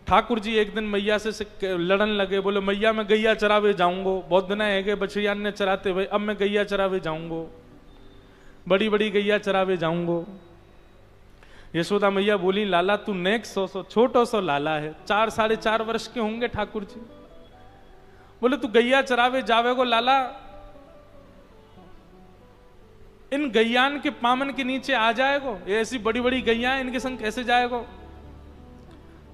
ठाकुर जी एक दिन मैया से लड़न लगे, बोले मैया मैं गैया चरावे जाऊंगो, बहुत दिन है गए बछड़ियान ने चराते हुए, अब मैं गैया चरावे जाऊंगो, बड़ी बड़ी गैया चरावे जाऊंगो। यशोदा मैया बोली लाला तू नेक सो छोटो सो लाला है, 4-4.5 वर्ष के होंगे ठाकुर जी। बोले तू गैया चरावे जावेगो लाला, इन गैयान के पामन के नीचे आ जाएगो, ये ऐसी बड़ी बड़ी गैया इनके संग कैसे जाएगो।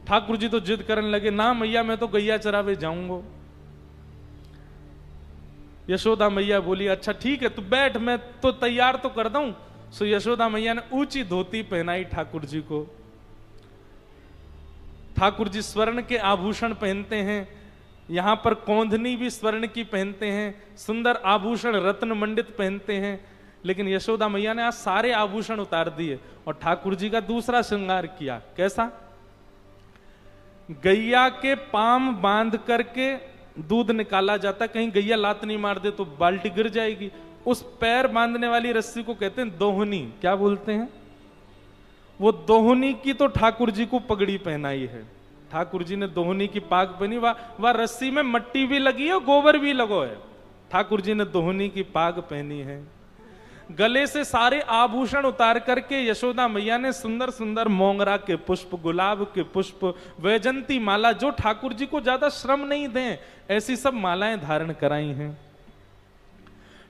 ठाकुर जी तो जिद करने लगे, ना मैया मैं तो गैया चरावे जाऊंगो। यशोदा मैया बोली अच्छा ठीक है तू बैठ, मैं तो तैयार तो कर दूं। सो यशोदा मैया ने ऊंची धोती पहनाई ठाकुर जी को। ठाकुर जी स्वर्ण के आभूषण पहनते हैं, यहां पर कौंधनी भी स्वर्ण की पहनते हैं, सुंदर आभूषण रत्न मंडित पहनते हैं। लेकिन यशोदा मैया ने आज सारे आभूषण उतार दिए और ठाकुर जी का दूसरा श्रृंगार किया। कैसा? गैया के पाम बांध करके दूध निकाला जाता, कहीं गैया लात नहीं मार दे तो बाल्टी गिर जाएगी। उस पैर बांधने वाली रस्सी को कहते हैं दोहनी। क्या बोलते हैं? वो दोहनी की तो ठाकुर जी को पगड़ी पहनाई है। ठाकुर जी ने दोहनी की पाग पहनी, वह रस्सी में मट्टी भी लगी है, गोबर भी लगो है। ठाकुर जी ने दोहनी की पाग पहनी है। गले से सारे आभूषण उतार करके यशोदा मैया ने सुंदर सुंदर मोंगरा के पुष्प, गुलाब के पुष्प, वैजंती माला, जो ठाकुर जी को ज्यादा श्रम नहीं दें ऐसी सब मालाएं धारण कराई हैं।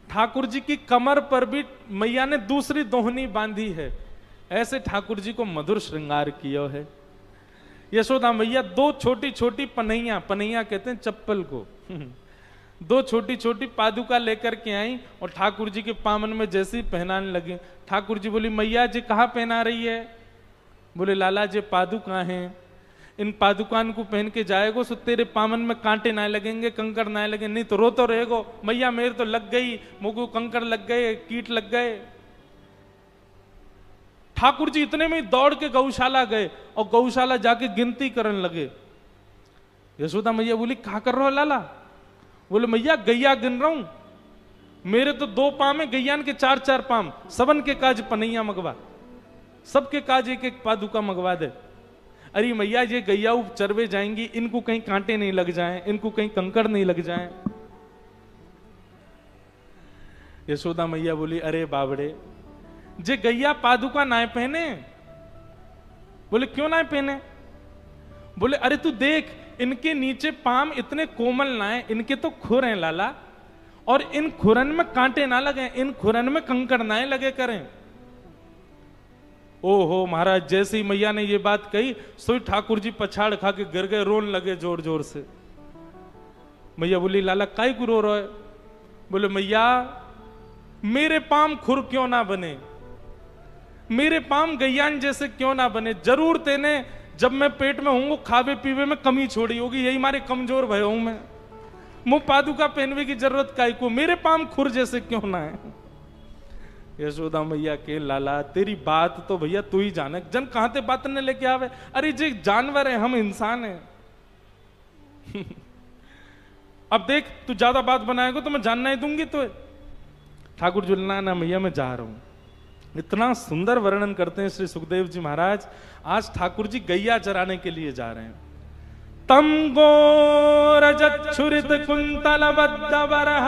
ठाकुर जी की कमर पर भी मैया ने दूसरी दोहनी बांधी है। ऐसे ठाकुर जी को मधुर श्रृंगार किया है। यशोदा मैया दो छोटी छोटी पनैया, पनैया कहते हैं चप्पल को, दो छोटी छोटी पादुका लेकर के आई और ठाकुर जी के पामन में जैसे ही पहनाने लगे। ठाकुर जी बोली मैया जी कहाँ पहना रही है? बोले लाला जी पादुका हैं, इन पादुकान को पहन के जाएगो सो तेरे पामन में कांटे ना लगेंगे, कंकड़ ना लगे, नहीं तो रोतो रहेगो। मैया मेरे तो लग गई, मुझको कंकड़ लग गए, कीट लग गए। ठाकुर जी इतने में दौड़ के गौशाला गए और गौशाला जाके गिनती करने लगे। यशोदा मैया बोली कहा कर रहे हो लाला? बोले मैया गैया गिन रहा हूं, मेरे तो 2 पाम है, गैयान के 4-4 पाम, सबन के काज पनैया मंगवा, सबके काज एक एक पादुका मंगवा दे। अरे मैया ये गैया चरवे जाएंगी, इनको कहीं कांटे नहीं लग जाएं, इनको कहीं कंकड़ नहीं लग जाएं। यशोदा मैया बोली अरे बाबड़े, जे गैया पादुका ना पहने। बोले क्यों ना पहने? बोले अरे तू देख इनके नीचे पाम इतने कोमल ना है, इनके तो खुर हैं लाला, और इन खुरन में कांटे ना लगे, इन खुरन में कंकड़ ना लगे करें। ओहो महाराज, जैसे ही मैया ने ये बात कही सोई ठाकुर जी पछाड़ खा के गिर गए, रोन लगे जोर जोर से। मैया बोली लाला काई को रो रहा है? बोले मैया मेरे पाम खुर क्यों ना बने, मेरे पाम गैयान जैसे क्यों ना बने। जरूर तेने जब मैं पेट में हूं खावे पीवे में कमी छोड़ी होगी, यही मारे कमजोर भय हूं मैं, मुंह पादुका पहनवे की जरूरत काई को, मेरे पाम खुर जैसे क्यों ना है। यशोदा मैया के लाला तेरी बात तो भैया तू ही जाने, जन कहां ते बात ने लेके आवे। अरे जे जानवर है, हम इंसान है। अब देख तू ज्यादा बात बनाएगा तो मैं जानना ही दूंगी तो। ठाकुर जी ना मैया मैं जा रहा हूं। इतना सुंदर वर्णन करते हैं श्री सुखदेव जी महाराज। आज ठाकुर जी गैया चराने के लिए जा रहे हैं। तम गोरजच्छुरित कुंतल बद्ध बरह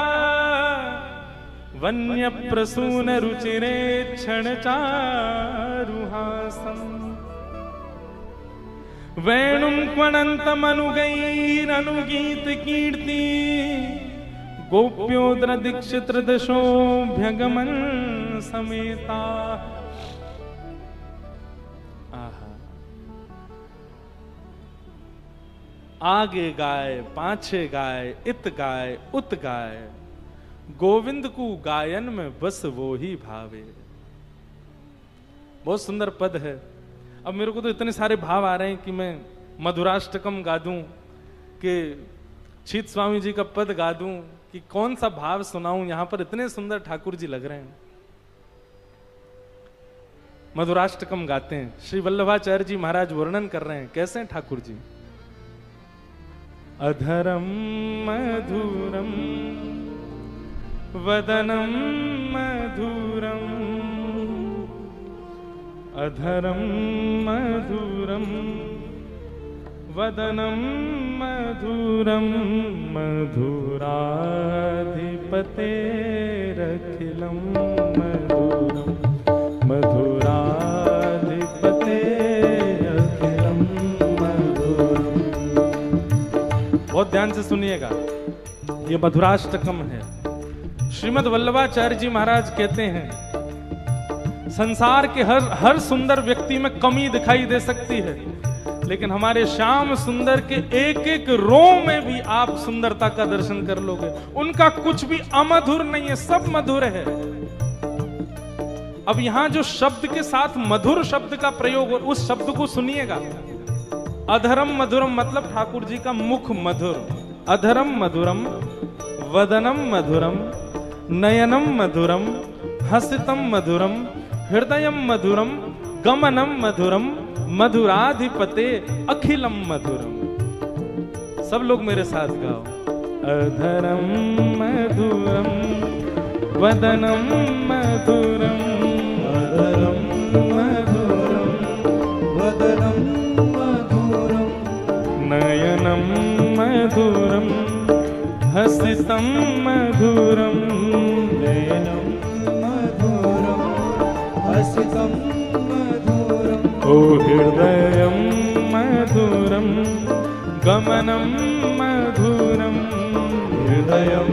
वन्य प्रसून रुचिरे क्षण चारुहासम वेणुम क्वणंत मनुगैरनुगीत कीर्ति गोप्योद्र दीक्षित दशोभ्यगमन समेता। आगे गाय पाछे गाय, इत गाय उत गाय, गोविंद को गायन में बस वो ही भावे। बहुत सुंदर पद है। अब मेरे को तो इतने सारे भाव आ रहे हैं कि मैं मधुराष्टकम गा दूं, कि छीत स्वामी जी का पद गा दूं, कि कौन सा भाव सुनाऊं। यहां पर इतने सुंदर ठाकुर जी लग रहे हैं। मधुराष्टकम गाते हैं। श्री वल्लभाचार्य जी महाराज वर्णन कर रहे हैं कैसे हैं ठाकुर जी। अधरम मधुरम वदनम मधुरम, अधरम मधुरम वदनं मधुरं मधुराधिपतेरखिलं मधुरं मधुराधिपतेरखिलं मधुरं। बहुत ध्यान से सुनिएगा, ये मधुराष्टकम है। श्रीमद् वल्लभाचार्य जी महाराज कहते हैं, संसार के हर सुंदर व्यक्ति में कमी दिखाई दे सकती है, लेकिन हमारे श्याम सुंदर के एक एक रोम में भी आप सुंदरता का दर्शन कर लोगे। उनका कुछ भी अमधुर नहीं है, सब मधुर है। अब यहां जो शब्द के साथ मधुर शब्द का प्रयोग हो, उस शब्द को सुनिएगा। अधरम मधुरम मतलब ठाकुर जी का मुख मधुर। अधरम मधुरम, वदनम मधुरम, नयनम मधुरम, हसितम मधुरम, हृदयम मधुरम, गमनम मधुरम, मधुराधिपते अखिलम मधुरम। सब लोग मेरे साथ गाओ। अधरम मधुरम, वदनम मधुरम, अधरम मधुरम, वदनम मधुरम, नयनम मधुरम, हसितम मधुरम, नयनम मधुरम, हसितम मधुरम, ओ हृदयं मधुरं, गमनं मधुरं, हृदयं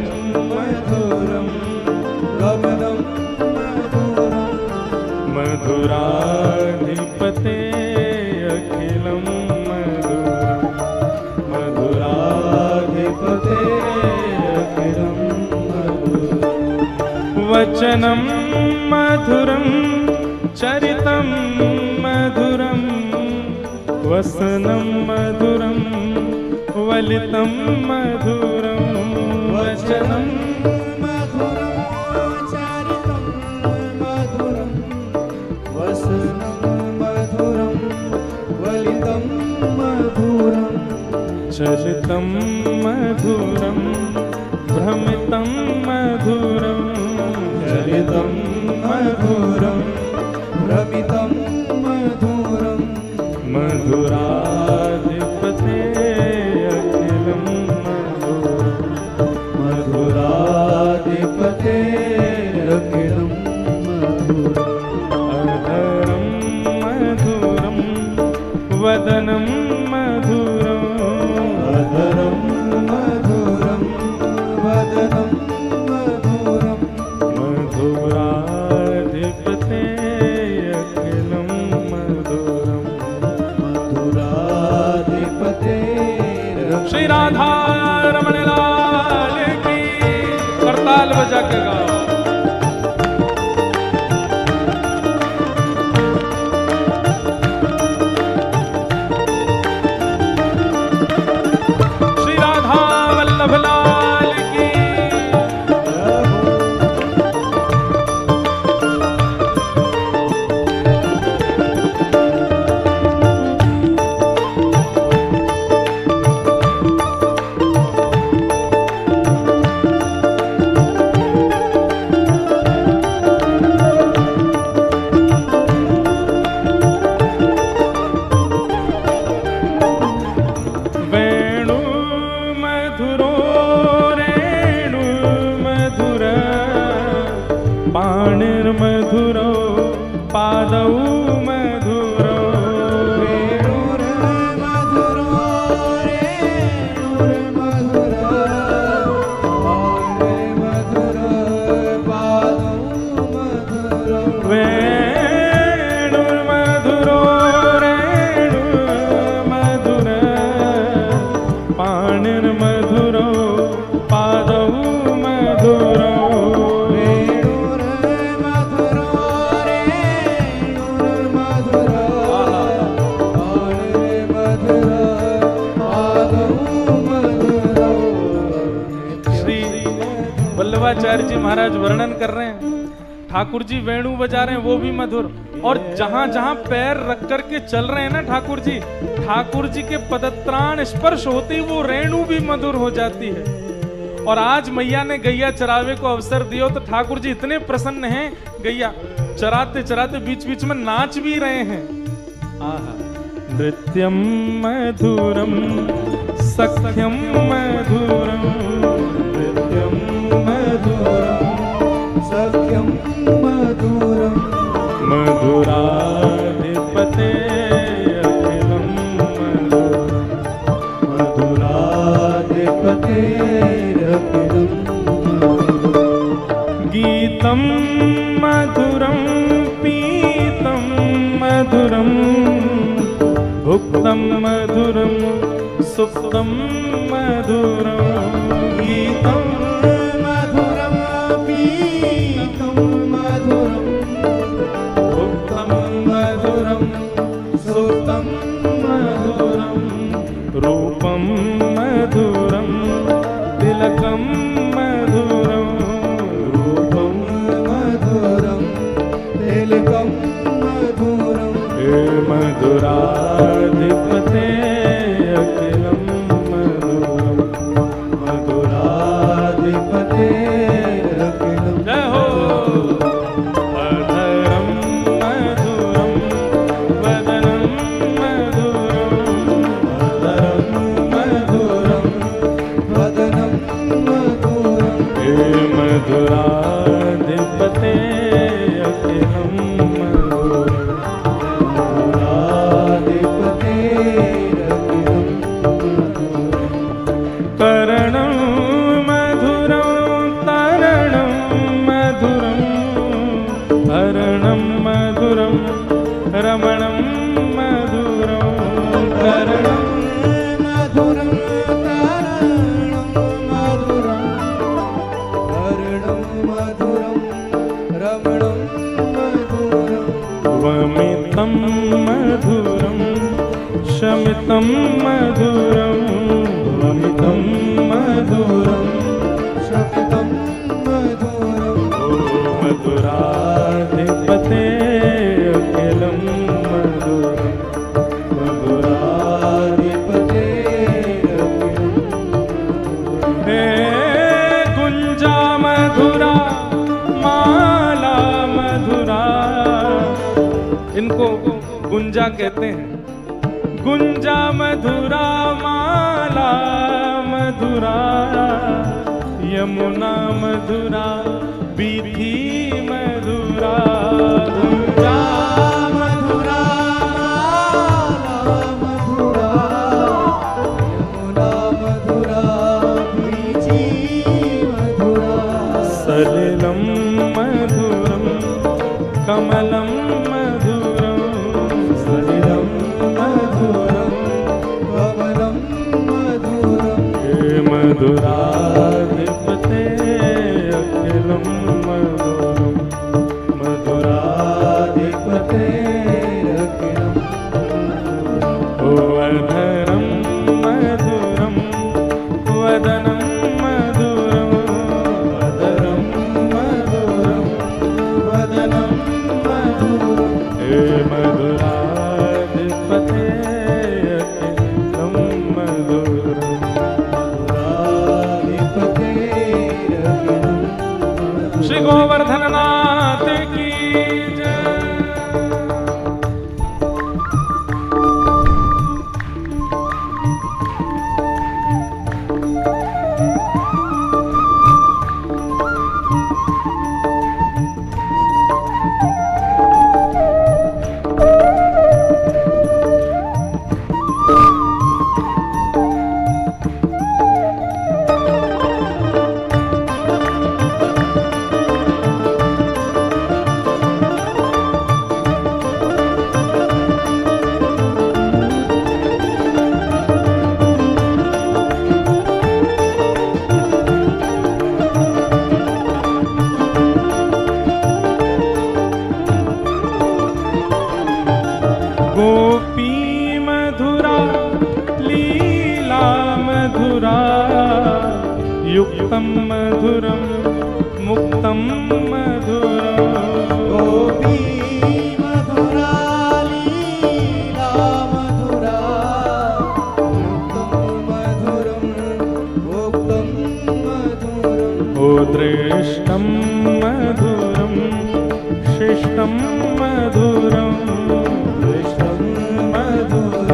मधुरं, गमनं मधुरं, मधुराधिपते अखिलं मधुरं, मधुराधिपते अखिलं मधुरं, वचनं मधुरं, चरितं मधुरं, वसनं मधुरं, वलितं मधुरं, वचनं मधुरं, चरितं मधुरं, वसनं मधुरं, वलितं मधुरं, चरितं मधुरं, भ्रमितं मधुरं, चरितं मधुरं, भ्रमितं मधुरं, मधुराधिपते अखिलं मधुरं, मधुराधिपते अखिलं मधुरं। अधरं मधुरं, वदनं मधुरं, अधरं मधुरं, वदनं मधुरं, मधुराधिपते अखिलं मधुरं, मधुराधिपते। श्री राधा रमण लाल की, करताल बजा के गाओ। श्री राधा वल्लभ लाल की। पाणिर्मधुरो पादौ मधुरो, वेणुर्मधुरो रेणुर्मधुरो, पाणिर्मधुरो पादौ मधुरो, वेणुर्मधुरो रेणुर्मधुरो, पाणिर्मधुरो पादौ मधुरो, वल्लभाचार्य जी महाराज वर्णन कर रहे हैं, ठाकुर जी वेणु बजा रहे हैं, वो भी मधुर। और जहां जहां पैर रख करके चल रहे हैं ना ठाकुर जी के पदत्राण स्पर्श होते ही वो रेणु भी मधुर हो जाती है। और आज मैया ने गैया चरावे को अवसर दिया तो ठाकुर जी इतने प्रसन्न हैं, गैया चराते चराते बीच बीच में नाच भी रहे हैं। आहा, नृत्यं मधुरं सख्यं मधुरं नृत्यं मधुरं सख्यं मधुरं मधुराधिपते अखिलं मधुराधिपतेरखिलं गीतं मधुरं पीतं मधुरं भुक्तं मधुरं सुप्तं मधुरं गीतं मधुरं पीतं मधुरं भुक्तं मधुरं सुप्तं मधुरं रूपं मधुरं तिलकं मधुरं रूपं मधुरं तिलकं मधुरं हे मधुराधिपते अखिलं मधुरं मधुराधिपतेरखिलं जय हो अधरं मधुरं वदनं मधुरं अधरं मधुरं वदनं मधुरं हे मधुराधिपते अखिलं मधुरं मधुराधिपतेरखिलं करणं मधुरं तरणं मधुरं हरणं मधुरं रमणं मधुरं करणं मधुरं तारणं मधुरं हरणं मधुरं रमणं मधुरं वमितं मधुरं शमितं मधुरं वमितं मधुरं शपितं मधुरं ओ मधुराधिपते अखिलं मधुरं मधुराधिपतेरखिलं हे गुंजा मधुरा माला मधुरा इनको गुंजा कहते हैं गुंजा मधुरा माला मधुरा यमुना मधुरा बीथी मधुरा गुंजा मधुरा मधुरा यमुना मधुरा बीची मधुरा सलिलं मधुरं कमलं मधुरं सलिलं मधुरं कमलं मधुरं हे मधुराधिपते अखिलं मधुरं मधुराधिपतेरखिलं ओ अधरं मधुरं वदनं मधुरं अधरं मधुरं वदनं मधुरं हे मधुराधिपते अखिलं मधुरं मधुराधिपतेरखिलं श्री गोवर्धन नाथ की जय। गोपी मधुरा लीला मधुरा युक्तं मधुरं मुक्तं मधुरं गोपी मधुरा लीला मधुरा मुक्तं मधुरं भोक्तं मधुरं ओ दृष्टं मधुरं शिष्टं मधुरं दृष्टं मधुरं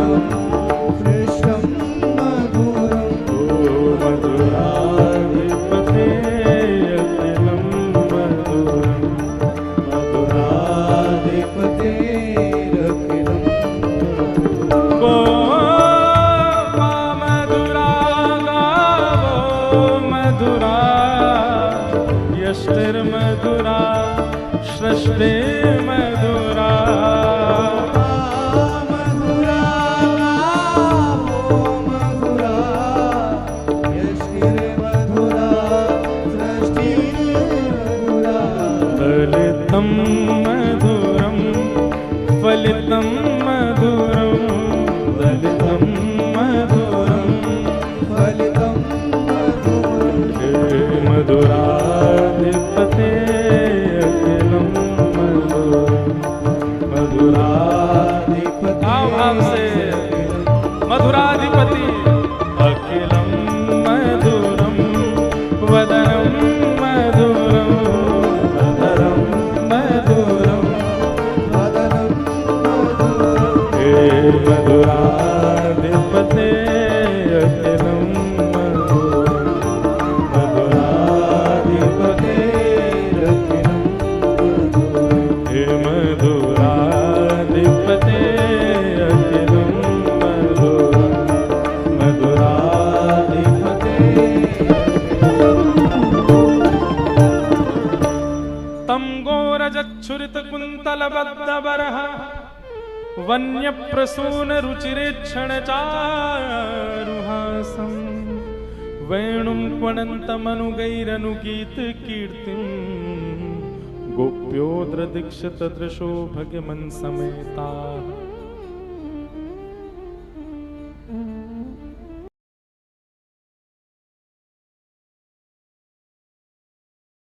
मधुराधिपति अखिलं मधुरं वदनं मधुरं वदनं मधुरं वदनं मधुरं हे मधुराधिपते अखिलं मधुरं मधुराधिपते अखिलं मधुरं हे मधुराधिपते अखिलं मधुरं मधुराधिपते तं गोरजच्छुरितकुन्तलबद्धबरः वन्यप्रसूनरुचिरेक्षणचारुहासं वेणुं क्वणन्तमनुगैरनुगीतकीर्तिं गोप्योद्रदीक्षितदृशो भगवन् समेताः